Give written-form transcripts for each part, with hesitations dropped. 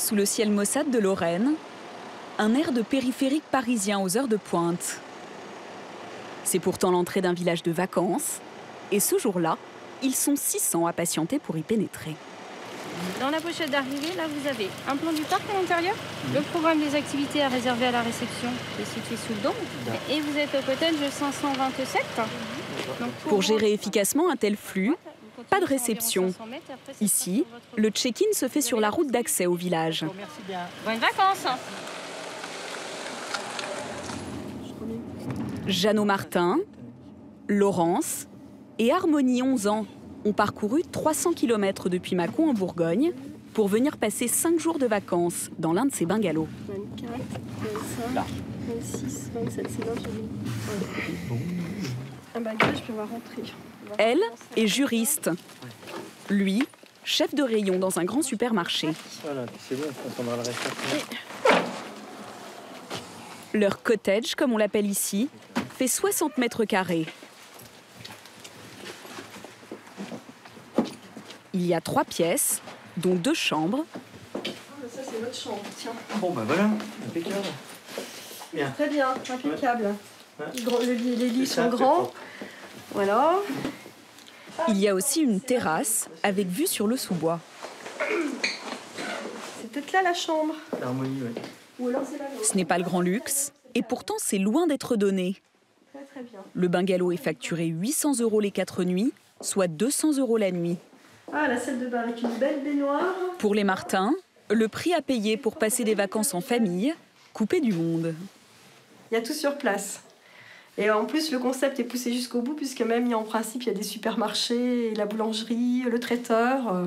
sous le ciel maussade de Lorraine, un air de périphérique parisien aux heures de pointe. C'est pourtant l'entrée d'un village de vacances, et ce jour-là, ils sont 600 à patienter pour y pénétrer. Dans la pochette d'arrivée, là, vous avez un plan du parc à l'intérieur, le programme des activités à réserver à la réception qui est situé sous le dôme, et vous êtes au cottage 527. Donc, pour gérer efficacement un tel flux, pas de réception. Ici, le check-in se fait sur la route d'accès au village. Bonnes vacances! Jeannot Martin, Laurence et Harmonie, 11 ans, ont parcouru 300 km depuis Mâcon en Bourgogne pour venir passer 5 jours de vacances dans l'un de ces bungalows. 24, 25, 26, 27, c'est là, un bagage, puis on va rentrer. Elle est juriste. Lui, chef de rayon dans un grand supermarché. Voilà, c'est bon, on va le rester. Leur cottage, comme on l'appelle ici, fait 60 mètres carrés. Il y a 3 pièces, dont 2 chambres. Ça, c'est votre chambre, tiens. Bon, ben voilà, impeccable. Bien. Très bien, impeccable. Ouais. Les lits sont grands. Voilà. Il y a aussi une terrasse avec vue sur le sous-bois. C'est peut-être là la chambre. L'harmonie, oui. Ou alors c'est là. Ce n'est pas le grand luxe, et pourtant c'est loin d'être donné. Très, très bien. Le bungalow est facturé 800 € les 4 nuits, soit 200 € la nuit. Ah, la salle de bain avec une belle baignoire. Pour les Martins, le prix à payer pour passer des vacances en famille, coupé du monde. Il y a tout sur place. Et en plus, le concept est poussé jusqu'au bout, puisque même, en principe, il y a des supermarchés, la boulangerie, le traiteur.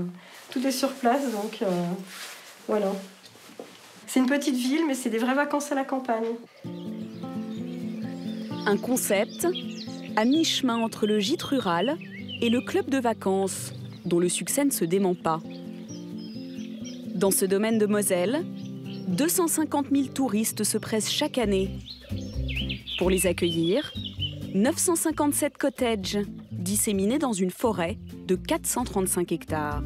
Tout est sur place, donc voilà. C'est une petite ville, mais c'est des vraies vacances à la campagne. Un concept à mi-chemin entre le gîte rural et le club de vacances, dont le succès ne se dément pas. Dans ce domaine de Moselle, 250 000 touristes se pressent chaque année. Pour les accueillir, 957 cottages disséminés dans une forêt de 435 hectares.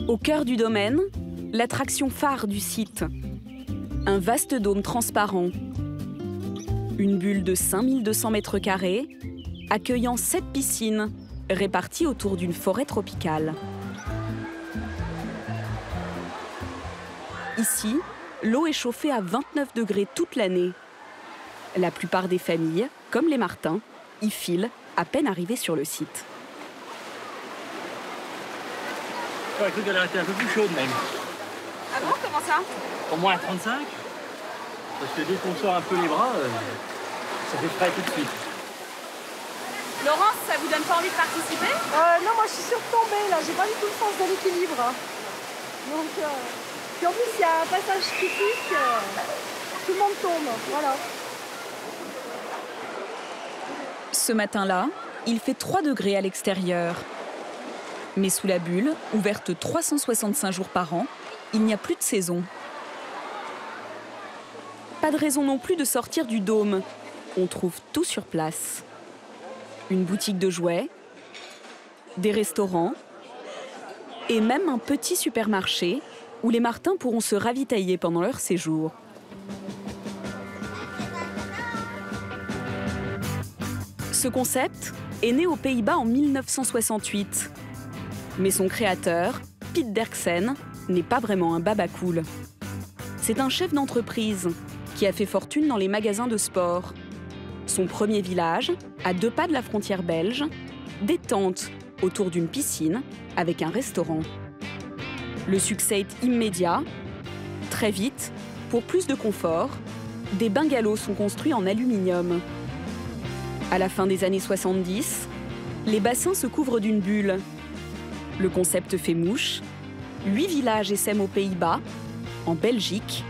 Au cœur du domaine, l'attraction phare du site. Un vaste dôme transparent. Une bulle de 5200 mètres carrés, accueillant 7 piscines, réparties autour d'une forêt tropicale. Ici, l'eau est chauffée à 29 degrés toute l'année. La plupart des familles, comme les Martins, y filent à peine arrivées sur le site. J'aurais cru qu'elle aurait été un peu plus chaude même. Ah bon, comment ça? Au moins à 35. Parce que dès qu'on sort un peu les bras, ça fait frais tout de suite. Laurence, ça vous donne pas envie de participer? Non, moi je suis surtombée là, j'ai pas du tout le sens de l'équilibre. Donc, puis en plus il y a un passage critique, tout le monde tombe, voilà. Ce matin-là, il fait 3 degrés à l'extérieur. Mais sous la bulle, ouverte 365 jours par an, il n'y a plus de saison. Pas de raison non plus de sortir du dôme. On trouve tout sur place. Une boutique de jouets, des restaurants et même un petit supermarché où les Martins pourront se ravitailler pendant leur séjour. Ce concept est né aux Pays-Bas en 1968. Mais son créateur, Piet Derksen, n'est pas vraiment un baba-cool. C'est un chef d'entreprise qui a fait fortune dans les magasins de sport. Son premier village, à 2 pas de la frontière belge, des tentes autour d'une piscine avec un restaurant. Le succès est immédiat. Très vite, pour plus de confort, des bungalows sont construits en aluminium. À la fin des années 70, les bassins se couvrent d'une bulle. Le concept fait mouche. 8 villages essaiment aux Pays-Bas, en Belgique,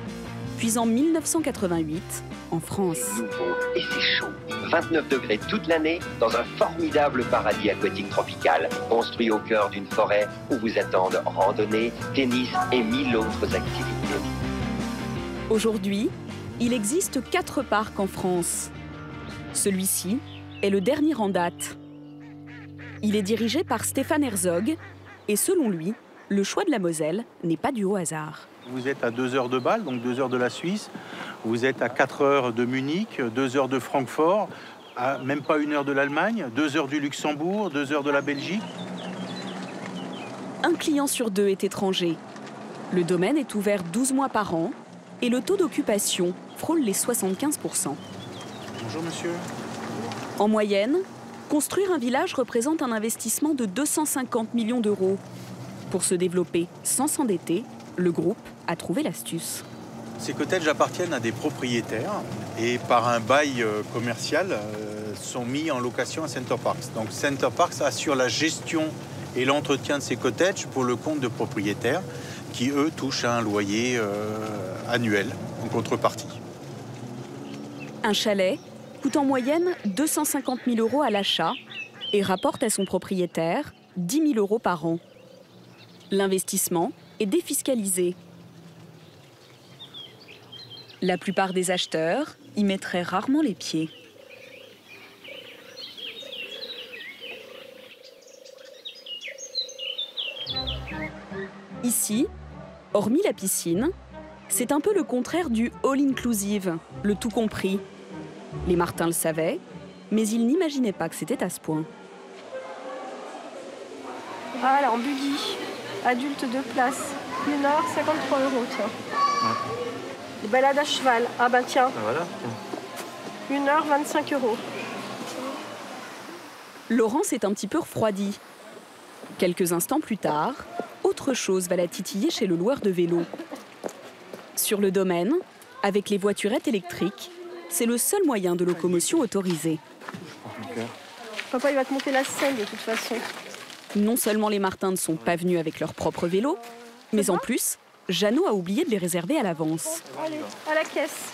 puis en 1988, en France. C'est nouveau et c'est chaud. 29 degrés toute l'année dans un formidable paradis aquatique tropical, construit au cœur d'une forêt où vous attendent randonnée, tennis et 1000 autres activités. Aujourd'hui, il existe 4 parcs en France. Celui-ci est le dernier en date. Il est dirigé par Stéphane Herzog et selon lui, le choix de la Moselle n'est pas dû au hasard. Vous êtes à 2 heures de Bâle, donc 2 heures de la Suisse. Vous êtes à 4 heures de Munich, 2 heures de Francfort, à même pas 1 heure de l'Allemagne, 2 heures du Luxembourg, 2 heures de la Belgique. Un client sur 2 est étranger. Le domaine est ouvert 12 mois par an et le taux d'occupation frôle les 75%. Bonjour monsieur. En moyenne, construire un village représente un investissement de 250 millions d'euros. Pour se développer sans s'endetter, le groupe a trouvé l'astuce. Ces cottages appartiennent à des propriétaires et par un bail commercial sont mis en location à Center Parcs. Donc Center Parcs assure la gestion et l'entretien de ces cottages pour le compte de propriétaires qui, eux, touchent à un loyer annuel en contrepartie. Un chalet coûte en moyenne 250 000 euros à l'achat et rapporte à son propriétaire 10 000 euros par an. L'investissement est défiscalisé. La plupart des acheteurs y mettraient rarement les pieds. Ici, hormis la piscine, c'est un peu le contraire du all-inclusive, le tout compris. Les Martins le savaient, mais ils n'imaginaient pas que c'était à ce point. Voilà, en buggy, adulte 2 places, 1 heure, 53 euros, tiens. Les balades à cheval, ah ben tiens, Voilà. 1 heure, 25 euros. Laurent s'est un petit peu refroidi. Quelques instants plus tard, autre chose va la titiller chez le loueur de vélos. Sur le domaine, avec les voiturettes électriques, c'est le seul moyen de locomotion autorisé. Papa, il va te monter la selle de toute façon. Non seulement les Martins ne sont pas venus avec leur propre vélo, mais en plus, Jeannot a oublié de les réserver à l'avance. Allez, à la caisse.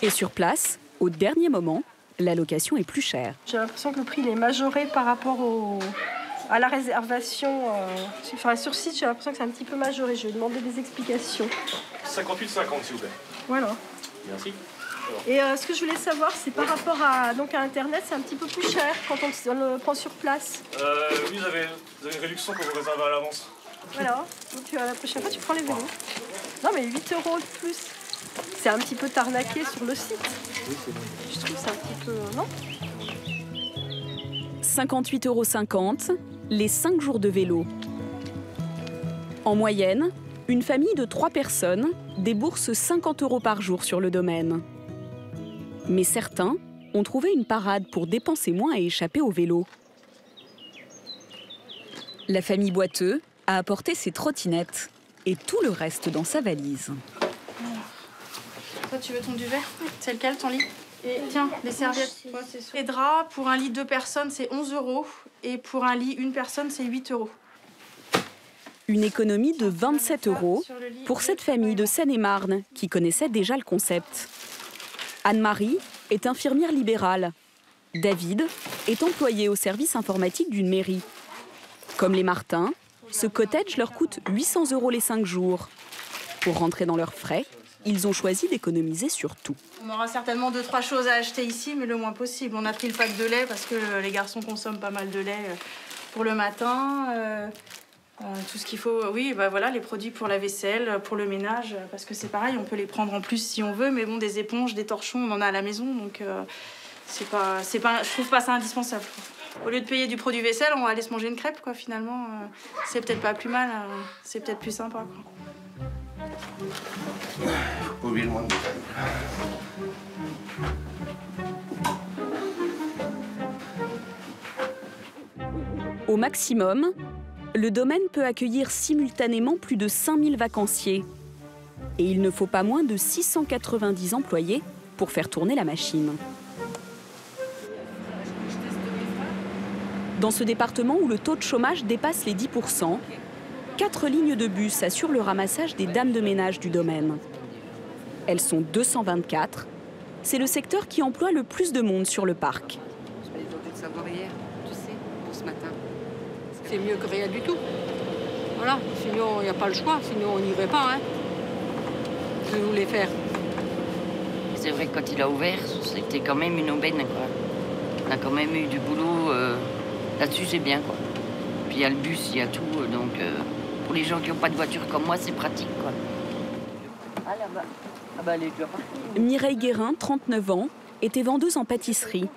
Et sur place, au dernier moment, la location est plus chère. J'ai l'impression que le prix il est majoré par rapport à la réservation. Sur site, j'ai l'impression que c'est un petit peu majoré. Je vais demander des explications. 58,50 s'il vous plaît. Voilà. Merci. Et ce que je voulais savoir, c'est par rapport à Internet, c'est un petit peu plus cher quand on le prend sur place. Oui, vous avez une réduction quand vous réservez à l'avance. Voilà. Donc la prochaine fois, tu prends les vélos. Non, mais 8 euros de plus. C'est un petit peu t'arnaquer sur le site. Oui, c'est bon. Je trouve que c'est un petit peu... Non ? 58,50 € les 5 jours de vélo. En moyenne, une famille de 3 personnes débourse 50 € par jour sur le domaine. Mais certains ont trouvé une parade pour dépenser moins et échapper au vélo. La famille Boiteux a apporté ses trottinettes et tout le reste dans sa valise. Toi, tu veux ton duvet? C'est lequel, ton lit? Et tiens, les serviettes. Les draps, pour un lit 2 personnes, c'est 11 €. Et pour un lit 1 personne, c'est 8 €. Une économie de 27 € pour cette famille de Seine-et-Marne qui connaissait déjà le concept. Anne-Marie est infirmière libérale. David est employé au service informatique d'une mairie. Comme les Martins, ce cottage leur coûte 800 € les 5 jours. Pour rentrer dans leurs frais, ils ont choisi d'économiser sur tout. On aura certainement 2-3 choses à acheter ici, mais le moins possible. On a pris le pack de lait parce que les garçons consomment pas mal de lait pour le matin. Tout ce qu'il faut, oui, bah voilà, les produits pour la vaisselle, pour le ménage, parce que c'est pareil, on peut les prendre en plus si on veut, mais bon, des éponges, des torchons, on en a à la maison, donc je trouve pas ça indispensable. Au lieu de payer du produit vaisselle, on va aller se manger une crêpe, quoi, finalement. C'est peut-être pas plus mal, c'est peut-être plus sympa, quoi. Faut oublier le moins de Au maximum, le domaine peut accueillir simultanément plus de 5000 vacanciers. Et il ne faut pas moins de 690 employés pour faire tourner la machine. Dans ce département où le taux de chômage dépasse les 10%, 4 lignes de bus assurent le ramassage des dames de ménage du domaine. Elles sont 224. C'est le secteur qui emploie le plus de monde sur le parc. Je vais demander de savoir hier, tu sais, pour ce matin. C'est mieux que rien du tout. Voilà, sinon il n'y a pas le choix, sinon on n'irait pas. Hein. Je voulais faire. C'est vrai que quand il a ouvert, c'était quand même une aubaine, quoi. On a quand même eu du boulot. Là-dessus, c'est bien, quoi. Puis il y a le bus, il y a tout, donc Pour les gens qui n'ont pas de voiture comme moi, c'est pratique, quoi. Ah, là-bas. Ah, bah, elle est déjà partie. Mireille Guérin, 39 ans, était vendeuse en pâtisserie.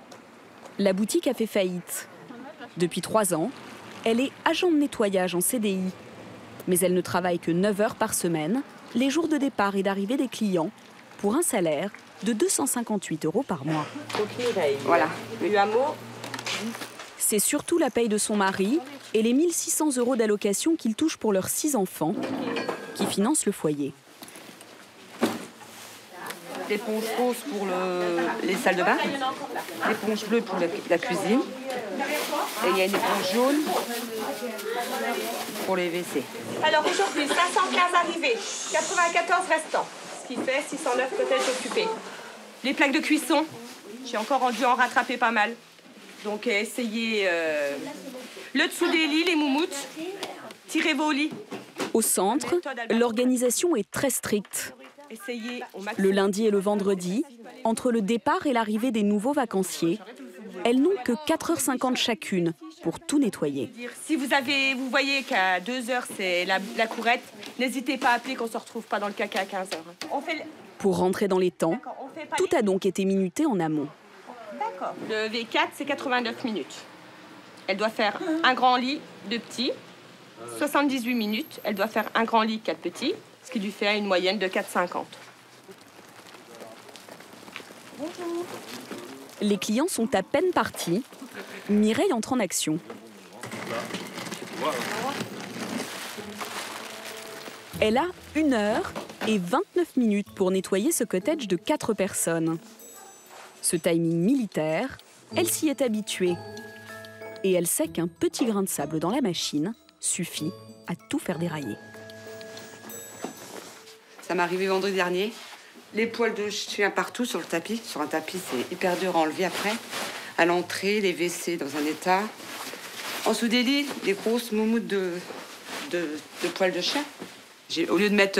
La boutique a fait faillite. Depuis 3 ans, elle est agent de nettoyage en CDI. Mais elle ne travaille que 9 heures par semaine, les jours de départ et d'arrivée des clients, pour un salaire de 258 € par mois. Donc Mireille, voilà, le hameau. C'est surtout la paye de son mari et les 1 600 € d'allocation qu'il touche pour leurs 6 enfants qui financent le foyer. L'éponge rose pour les salles de bain, l'éponge bleue pour la cuisine, et il y a une éponge jaune pour les WC. Alors aujourd'hui, 515 arrivés, 94 restants, ce qui fait 609 peut-être occupés. Les plaques de cuisson, j'ai encore dû en rattraper pas mal. Donc essayez le dessous des lits, les moumoutes, tirez vos lits. Au centre, l'organisation est très stricte. Le lundi et le vendredi, entre le départ et l'arrivée des nouveaux vacanciers, elles n'ont que 4h50 chacune pour tout nettoyer. Si vous voyez qu'à 2h c'est la courette, n'hésitez pas à appeler qu'on ne se retrouve pas dans le caca à 15h. Pour rentrer dans les temps, tout a donc été minuté en amont. D'accord. Le V4 c'est 89 minutes. Elle doit faire un grand lit, 2 petits. 78 minutes, elle doit faire un grand lit, 4 petits. Ce qui lui fait une moyenne de 4,50. Bonjour. Les clients sont à peine partis. Mireille entre en action. Elle a 1h29 pour nettoyer ce cottage de 4 personnes. Ce timing militaire, elle s'y est habituée. Et elle sait qu'un petit grain de sable dans la machine suffit à tout faire dérailler. Ça m'est arrivé vendredi dernier. Les poils de chien partout sur le tapis. Sur un tapis, c'est hyper dur à enlever après. À l'entrée, les WC dans un état. En dessous des lits, des grosses moumoutes de poils de chien. Au lieu de mettre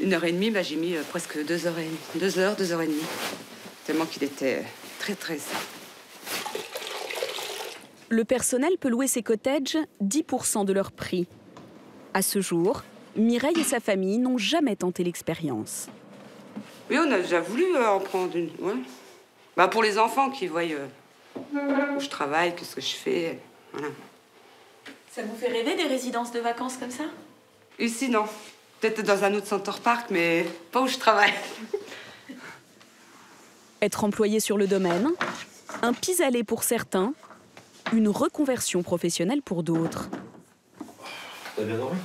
1h30, bah, j'ai mis presque 2h30. 2h30. Tellement qu'il était très, très sale. Le personnel peut louer ces cottages 10% de leur prix. À ce jour, Mireille et sa famille n'ont jamais tenté l'expérience. Oui, on a déjà voulu en prendre une. Ouais. Bah, pour les enfants qui voient où je travaille, qu'est-ce que je fais. Voilà. Ça vous fait rêver des résidences de vacances comme ça? Ici, non. Peut-être dans un autre Center Park, mais pas où je travaille. Être employé sur le domaine, un pis-aller pour certains, une reconversion professionnelle pour d'autres. T'as bien dormi?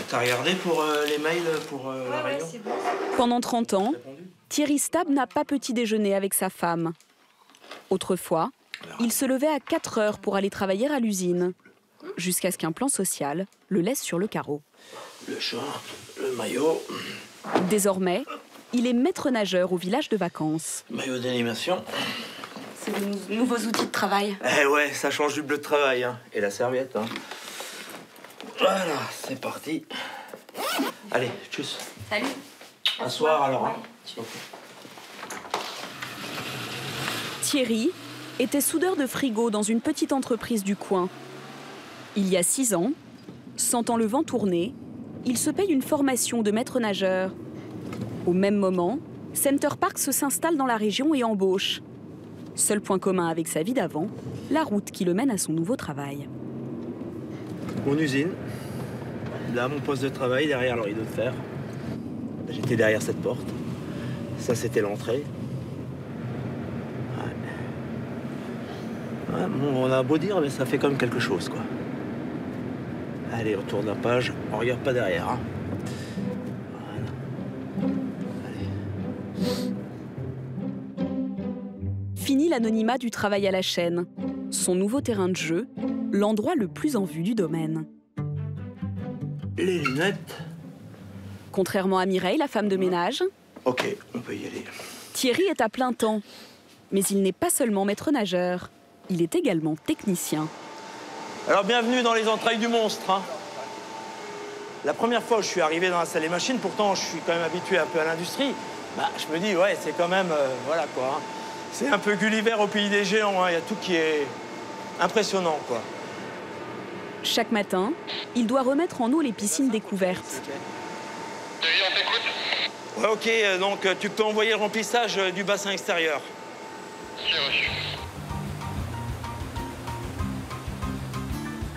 T'as regardé pour les mails pour la réunion? C'est bon. Pendant 30 ans, Thierry Stab n'a pas petit déjeuner avec sa femme. Autrefois, il se levait à 4 heures pour aller travailler à l'usine, jusqu'à ce qu'un plan social le laisse sur le carreau. Le short, le maillot. Désormais, il est maître nageur au village de vacances. Maillot d'animation. C'est de nouveaux outils de travail. Eh ouais, ça change du bleu de travail, hein. Et la serviette, hein. Voilà, c'est parti. Allez, tchuss. Salut. Un soir alors. Hein. Thierry était soudeur de frigo dans une petite entreprise du coin. Il y a 6 ans, sentant le vent tourner, il se paye une formation de maître nageur. Au même moment, Center Parks s'installe dans la région et embauche. Seul point commun avec sa vie d'avant, la route qui le mène à son nouveau travail. Mon usine, là mon poste de travail derrière le rideau de fer. J'étais derrière cette porte. Ça c'était l'entrée. Ouais, bon, on a beau dire, mais ça fait quand même quelque chose, quoi. Allez, on tourne la page, on regarde pas derrière. Hein. Voilà. Allez. Fini l'anonymat du travail à la chaîne. Son nouveau terrain de jeu, l'endroit le plus en vue du domaine. Les lunettes. Contrairement à Mireille, la femme de ménage, Ok, on peut y aller. Thierry est à plein temps. Mais il n'est pas seulement maître nageur, il est également technicien. Alors bienvenue dans les entrailles du monstre. Hein. La première fois où je suis arrivé dans la salle des machines, pourtant je suis quand même habitué un peu à l'industrie, bah, je me dis ouais c'est quand même, voilà quoi. Hein. C'est un peu Gulliver au pays des géants, hein. Il y a tout qui est impressionnant quoi. Chaque matin, il doit remettre en eau les piscines découvertes. Ouais, ok, donc tu peux envoyer le remplissage du bassin extérieur.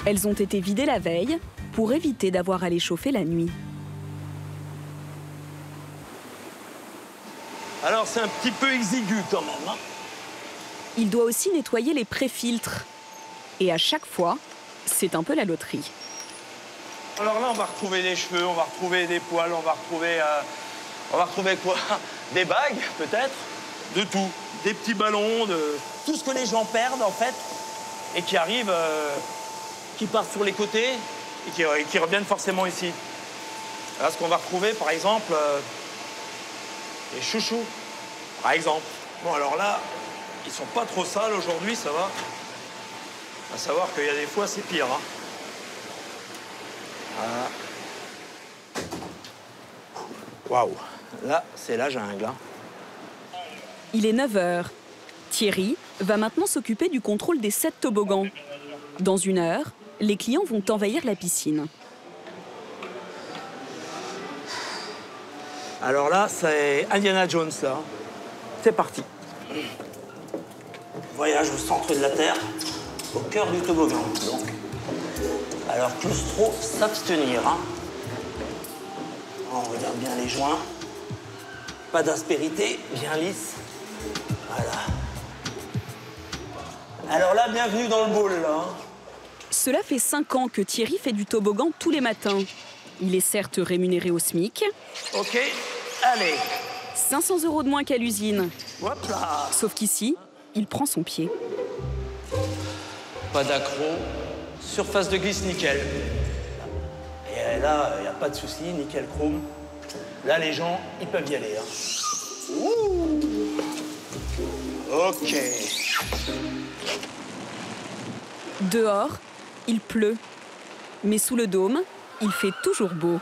Elles ont été vidées la veille pour éviter d'avoir à les chauffer la nuit. Alors c'est un petit peu exigu quand même. Hein. Il doit aussi nettoyer les pré-filtres. Et à chaque fois, c'est un peu la loterie. Alors là, on va retrouver des cheveux, on va retrouver des poils, on va retrouver quoi? Des bagues, peut-être? De tout. Des petits ballons, de tout ce que les gens perdent, en fait, et qui arrivent, qui partent sur les côtés, et qui reviennent forcément ici. Là, ce qu'on va retrouver, par exemple, les chouchous, par exemple. Bon, alors là, ils sont pas trop sales aujourd'hui, ça va. À savoir qu'il y a des fois, c'est pire. Hein. Voilà. Waouh. Là, c'est la jungle. Hein. Il est 9 h. Thierry va maintenant s'occuper du contrôle des 7 toboggans. Dans 1 heure, les clients vont envahir la piscine. Alors là, c'est Indiana Jones, là. C'est parti. Voyage au centre de la Terre, au cœur du toboggan, donc. Alors, claustro, s'abstenir. Hein. On regarde bien les joints. Pas d'aspérité, bien lisse. Voilà. Alors là, bienvenue dans le bowl, là. Hein. Cela fait 5 ans que Thierry fait du toboggan tous les matins. Il est certes rémunéré au SMIC. Ok, allez. 500 € de moins qu'à l'usine. Hop là. Sauf qu'ici, il prend son pied. Pas d'accro, surface de glisse nickel. Et là, il n'y a pas de souci, nickel chrome. Là, les gens, ils peuvent y aller. Hein. Ouh. Ok. Dehors, il pleut. Mais sous le dôme, il fait toujours beau.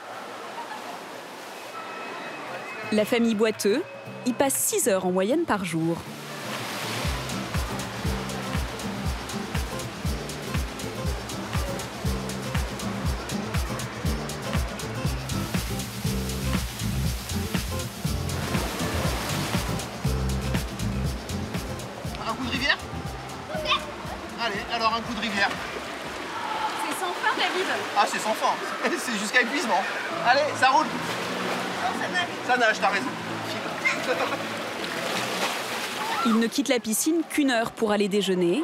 La famille Boiteux y passe 6 heures en moyenne par jour. Un coup de rivière? Allez, alors un coup de rivière. C'est sans fin, David. Ah, c'est sans fin. C'est jusqu'à épuisement. Allez, ça roule. Ça nage, t'as raison. Il ne quitte la piscine qu'1 heure pour aller déjeuner,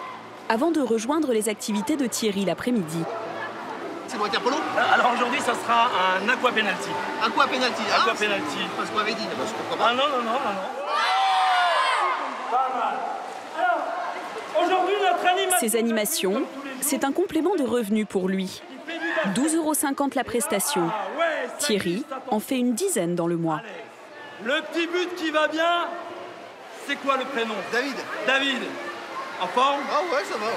avant de rejoindre les activités de Thierry l'après-midi. C'est le water polo? Alors aujourd'hui, ça sera un aqua penalty. Aqua penalty. Aqua penalty. Parce qu'on avait dit. Bah, pourquoi pas. Ah non, non, non, non, non. Pas mal. Alors, aujourd'hui, notre animation... Ces animations, c'est un complément de revenus pour lui. 12,50 € la prestation. Thierry en fait une dizaine dans le mois. Le petit but qui va bien, c'est quoi le prénom? David. David. En forme? Ah ouais, ça va, ouais.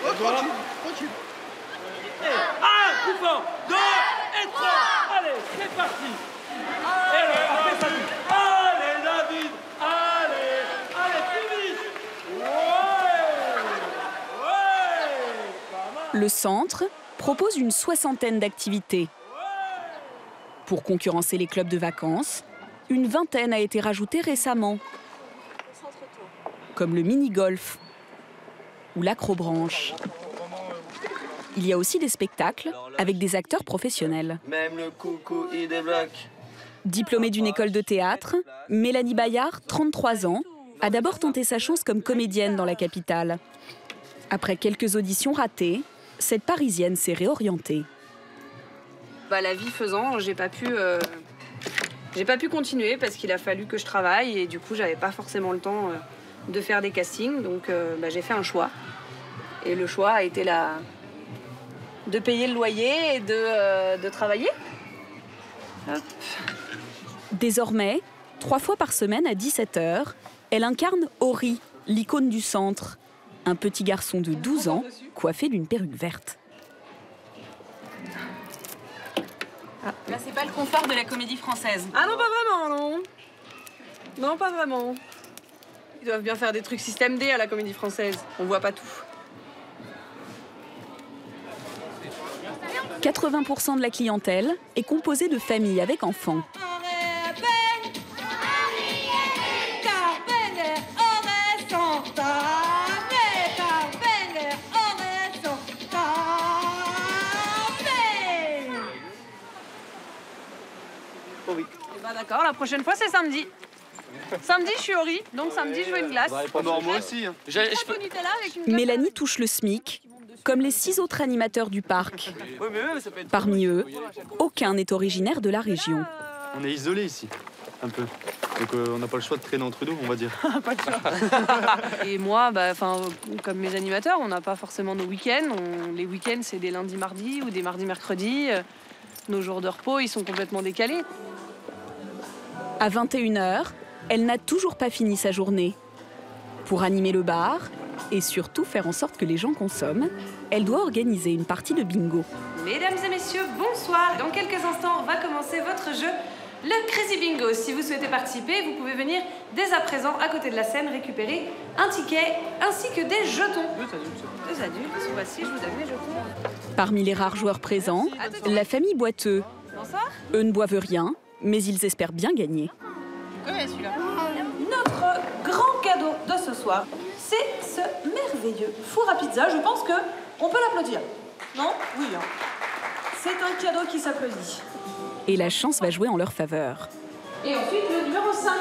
Ouais, tranquille, tranquille. Et 1, plus fort, 2 et 3. Allez, c'est parti. Et alors, après ça dit. Allez, David. Allez, allez, plus vite. Ouais. Le centre propose une 60aine d'activités. Pour concurrencer les clubs de vacances, une 20aine a été rajoutée récemment, comme le mini-golf ou l'acrobranche. Il y a aussi des spectacles avec des acteurs professionnels. Même le coucou, il débloque. Diplômée d'une école de théâtre, Mélanie Bayard, 33 ans, a d'abord tenté sa chance comme comédienne dans la capitale. Après quelques auditions ratées, cette Parisienne s'est réorientée. La vie faisant, j'ai pas pu continuer parce qu'il a fallu que je travaille et du coup, j'avais pas forcément le temps de faire des castings. Donc, j'ai fait un choix. Et le choix a été de payer le loyer et de travailler. Hop. Désormais, 3 fois par semaine à 17 h, elle incarne Ori, l'icône du centre. Un petit garçon de 12 ans, coiffé d'une perruque verte. Là, c'est pas le confort de la comédie française. Ah non, pas vraiment, non. Non, pas vraiment. Ils doivent bien faire des trucs système D à la comédie française. On voit pas tout. 80% de la clientèle est composée de familles avec enfants. D'accord, la prochaine fois c'est samedi. Samedi je suis au riz, donc samedi je veux une glace. Non, moi aussi. Mélanie touche le SMIC, comme les 6 autres animateurs du parc. Parmi eux, aucun n'est originaire de la région. On est isolés ici, un peu. Donc on n'a pas le choix de traîner entre nous, on va dire. Pas de choix. Et moi, comme mes animateurs, on n'a pas forcément nos week-ends. Les week-ends, c'est des lundis, mardis ou des mardis, mercredis. Nos jours de repos, ils sont complètement décalés. À 21h, elle n'a toujours pas fini sa journée. Pour animer le bar et surtout faire en sorte que les gens consomment, elle doit organiser une partie de bingo. Mesdames et messieurs, bonsoir. Dans quelques instants, va commencer votre jeu, le Crazy Bingo. Si vous souhaitez participer, vous pouvez venir dès à présent à côté de la scène récupérer un ticket ainsi que des jetons. Deux adultes, voici, je vous donne les jetons. Parmi les rares joueurs présents, la famille Boiteux. Bonsoir. Eux ne boivent rien, mais ils espèrent bien gagner. Celui-là. Notre grand cadeau de ce soir, c'est ce merveilleux four à pizza. Je pense qu'on peut l'applaudir. Non? Oui. Hein. C'est un cadeau qui s'applaudit. Et la chance va jouer en leur faveur. Et ensuite, le numéro 5.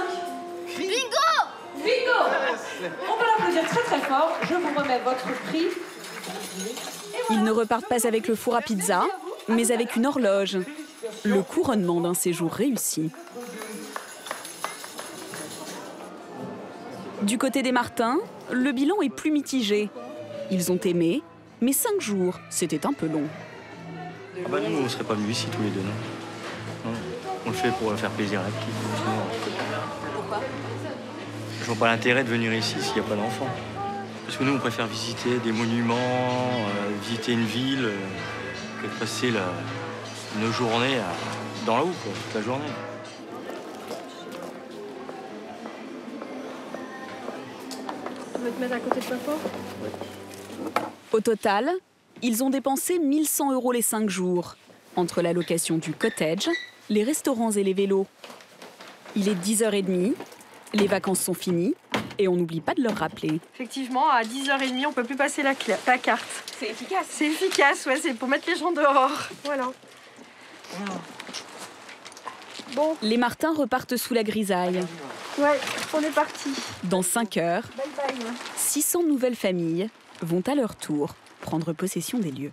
Bingo! Bingo! On peut l'applaudir très très fort. Je vous remets votre prix. Ils ne repartent pas avec le four à pizza, mais avec une horloge. Le couronnement d'un séjour réussi. Du côté des Martins, le bilan est plus mitigé. Ils ont aimé, mais 5 jours, c'était un peu long. Ah bah nous, on ne serait pas venus ici tous les deux, non. Non. On le fait pour faire plaisir à la petite. Pourquoi? Je vois pas l'intérêt de venir ici s'il n'y a pas d'enfants. Parce que nous, on préfère visiter des monuments, visiter une ville, que de passer nos journées dans la houe, quoi, toute la journée. Tu veux te mettre à côté de papa? Au total, ils ont dépensé 1 100 € les 5 jours, entre la location du cottage, les restaurants et les vélos. Il est 10h30, les vacances sont finies, et on n'oublie pas de leur rappeler. Effectivement, à 10h30, on peut plus passer la carte. C'est efficace. C'est efficace, ouais, c'est pour mettre les gens dehors. Voilà. Bon. Les Martins repartent sous la grisaille. Ouais, on est parti. Dans 5 heures, Bye bye. 600 nouvelles familles vont à leur tour prendre possession des lieux.